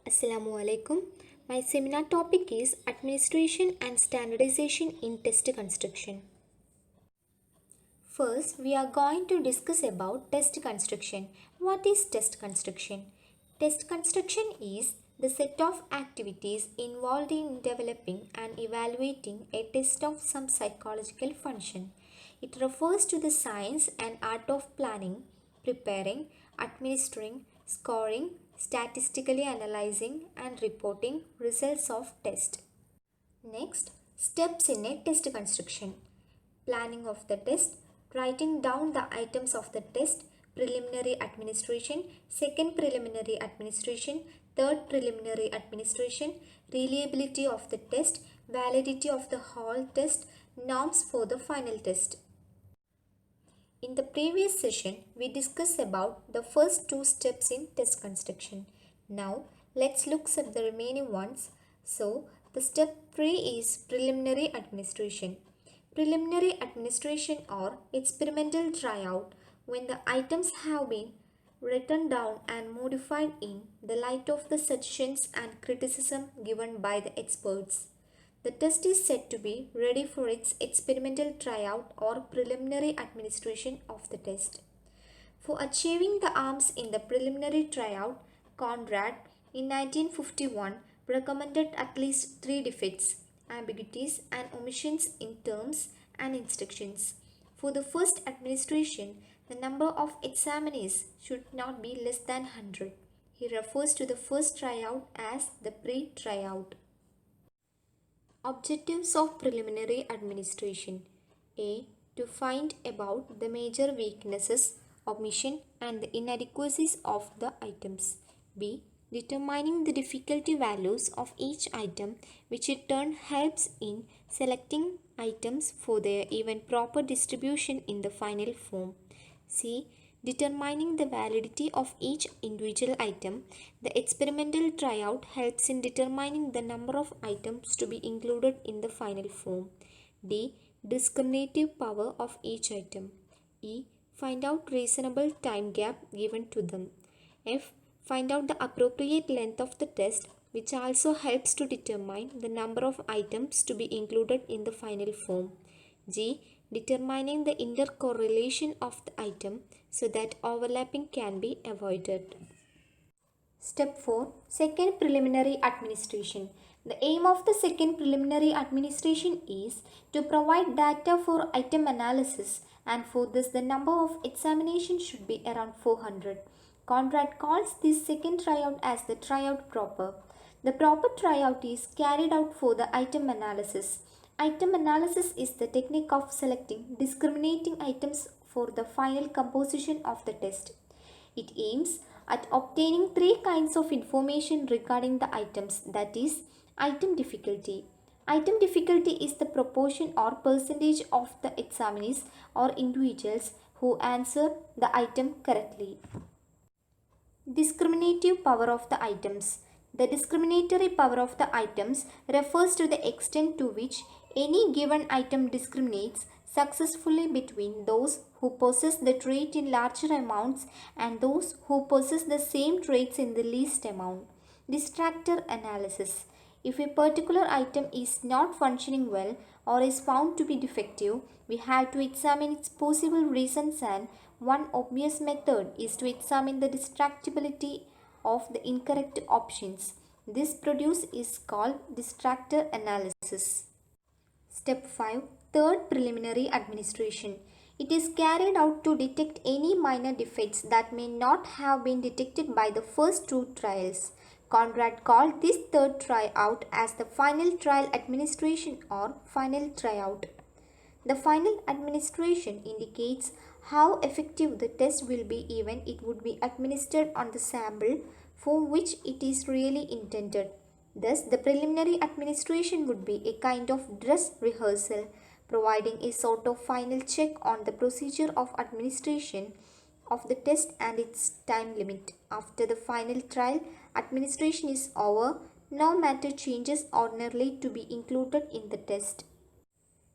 Assalamu alaikum. My seminar topic is Administration and Standardization in Test Construction. First, we are going to discuss about test construction. What is test construction? Test construction is the set of activities involved in developing and evaluating a test of some psychological function. It refers to the science and art of planning, preparing, administering, scoring, statistically analyzing and reporting results of test. Next, steps in a test construction. Planning of the test, writing down the items of the test, preliminary administration, second preliminary administration, third preliminary administration, reliability of the test, validity of the whole test, norms for the final test. In the previous session, we discussed about the first two steps in test construction. Now, let's look at the remaining ones. So, the step 3 is preliminary administration. Preliminary administration or experimental tryout when the items have been written down and modified in the light of the suggestions and criticism given by the experts. The test is said to be ready for its experimental tryout or preliminary administration of the test. For achieving the aims in the preliminary tryout, Conrad in 1951 recommended at least 3 defects, ambiguities and omissions in terms and instructions. For the first administration, the number of examinees should not be less than 100. He refers to the first tryout as the pre-tryout. Objectives of preliminary administration. A. To find about the major weaknesses, omission and the inadequacies of the items. B. Determining the difficulty values of each item, which in turn helps in selecting items for their even proper distribution in the final form. C. Determining the validity of each individual item. The experimental tryout helps in determining the number of items to be included in the final form. D. Discriminative power of each item. E. Find out reasonable time gap given to them. F. Find out the appropriate length of the test, which also helps to determine the number of items to be included in the final form. G. Determining the intercorrelation of the item so that overlapping can be avoided. Step 4. Second preliminary administration. The aim of the second preliminary administration is to provide data for item analysis, and for this the number of examinations should be around 400. Conrad calls this second tryout as the tryout proper. The proper tryout is carried out for the item analysis. Item analysis is the technique of selecting discriminating items for the final composition of the test. It aims at obtaining 3 kinds of information regarding the items, that is, item difficulty. Item difficulty is the proportion or percentage of the examinees or individuals who answer the item correctly. Discriminative power of the items. The discriminatory power of the items refers to the extent to which any given item discriminates successfully between those who possess the trait in larger amounts and those who possess the same traits in the least amount. Distractor analysis. If a particular item is not functioning well or is found to be defective, we have to examine its possible reasons, and one obvious method is to examine the distractibility of the incorrect options. This produce is called distractor analysis. Step 5. Third preliminary administration. It is carried out to detect any minor defects that may not have been detected by the first 2 trials. Conrad called this third tryout as the final trial administration or final tryout. The final administration indicates how effective the test will be even it would be administered on the sample for which it is really intended. Thus, the preliminary administration would be a kind of dress rehearsal, providing a sort of final check on the procedure of administration of the test and its time limit. After the final trial administration is over, no matter changes ordinarily to be included in the test.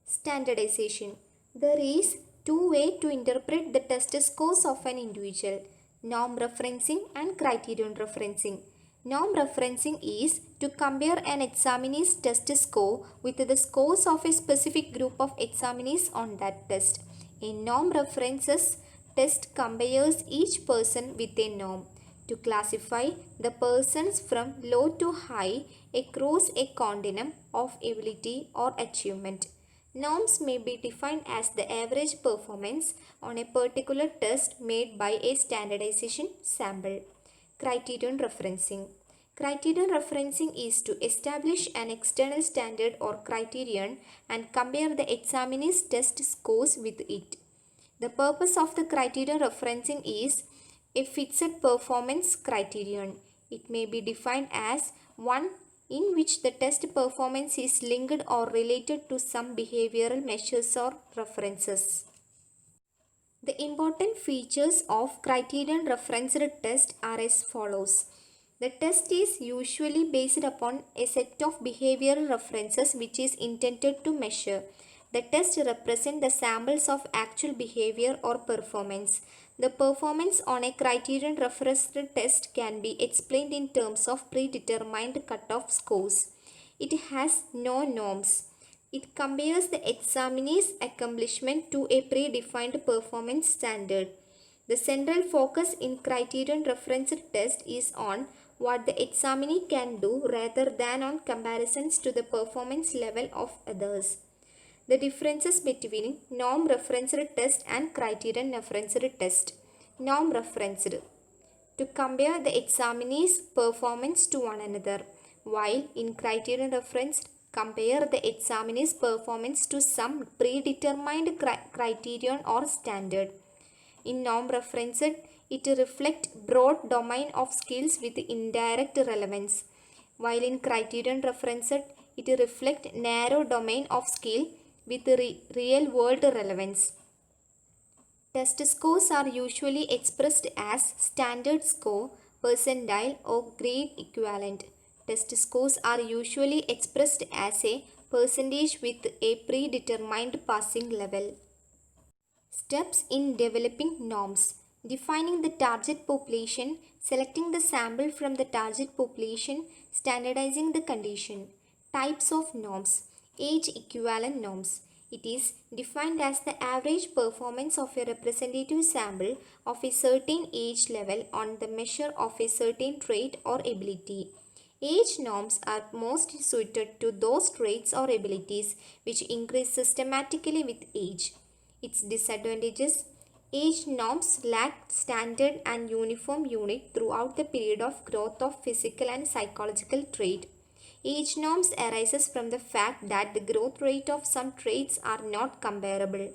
Standardization. There is 2 ways to interpret the test scores of an individual: norm referencing and criterion referencing. Norm referencing is to compare an examinee's test score with the scores of a specific group of examinees on that test. A norm references test compares each person with a norm to classify the persons from low to high across a continuum of ability or achievement. Norms may be defined as the average performance on a particular test made by a standardization sample. Criterion referencing. Criterion referencing is to establish an external standard or criterion and compare the examinee's test scores with it. The purpose of the criterion referencing is a fixed performance criterion. It may be defined as one in which the test performance is linked or related to some behavioral measures or references. The important features of criterion referenced test are as follows. The test is usually based upon a set of behavioral references which is intended to measure. The test represents the samples of actual behavior or performance. The performance on a criterion referenced test can be explained in terms of predetermined cutoff scores. It has no norms. It compares the examinee's accomplishment to a predefined performance standard. The central focus in criterion referenced test is on what the examinee can do rather than on comparisons to the performance level of others. The differences between norm referenced test and criterion referenced test. Norm referenced to compare the examinee's performance to one another, while in criterion referenced compare the examinee's performance to some predetermined criterion or standard. In norm referenced, it reflects broad domain of skills with indirect relevance, while in criterion referenced, it reflects narrow domain of skill with real world relevance. Test scores are usually expressed as standard score, percentile or grade equivalent. Test scores are usually expressed as a percentage with a predetermined passing level. Steps in developing norms. Defining the target population, selecting the sample from the target population, standardizing the condition. Types of norms. Age equivalent norms. It is defined as the average performance of a representative sample of a certain age level on the measure of a certain trait or ability. Age norms are most suited to those traits or abilities which increase systematically with age. Its disadvantages. Age norms lack standard and uniform unit throughout the period of growth of physical and psychological trait. Age norms arises from the fact that the growth rate of some traits are not comparable.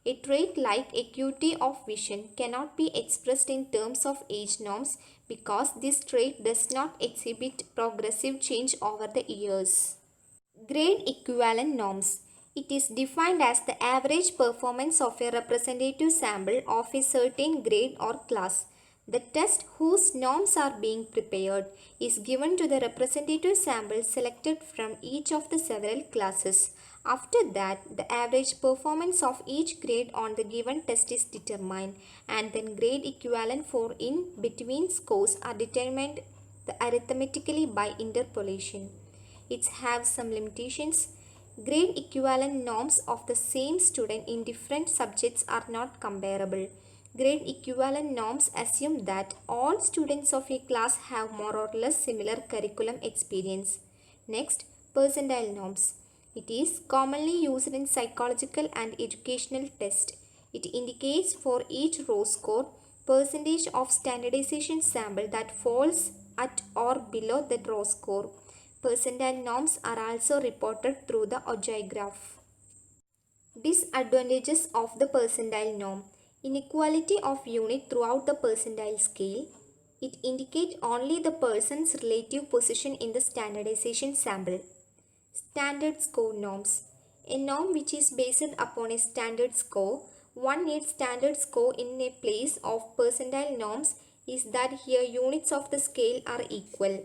A trait like acuity of vision cannot be expressed in terms of age norms because this trait does not exhibit progressive change over the years. Grade equivalent norms. It is defined as the average performance of a representative sample of a certain grade or class. The test whose norms are being prepared is given to the representative sample selected from each of the several classes. After that, the average performance of each grade on the given test is determined, and then grade equivalent for in-between scores are determined arithmetically by interpolation. It has some limitations. Grade equivalent norms of the same student in different subjects are not comparable. Grade equivalent norms assume that all students of a class have more or less similar curriculum experience. Next, percentile norms. It is commonly used in psychological and educational tests. It indicates for each row score percentage of standardization sample that falls at or below the row score. Percentile norms are also reported through the Ojai graph. Disadvantages of the percentile norm. Inequality of unit throughout the percentile scale. It indicates only the person's relative position in the standardization sample. Standard score norms. A norm which is based upon a standard score. One needs standard score in a place of percentile norms is that here units of the scale are equal.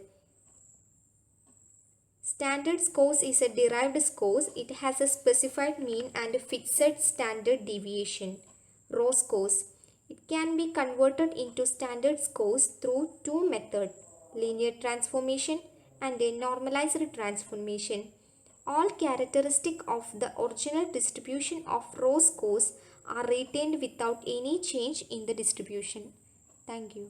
Standard scores is a derived scores. It has a specified mean and a fixed standard deviation. Row scores. It can be converted into standard scores through two methods. linear transformation, and a normalized transformation. All characteristics of the original distribution of row scores are retained without any change in the distribution. Thank you.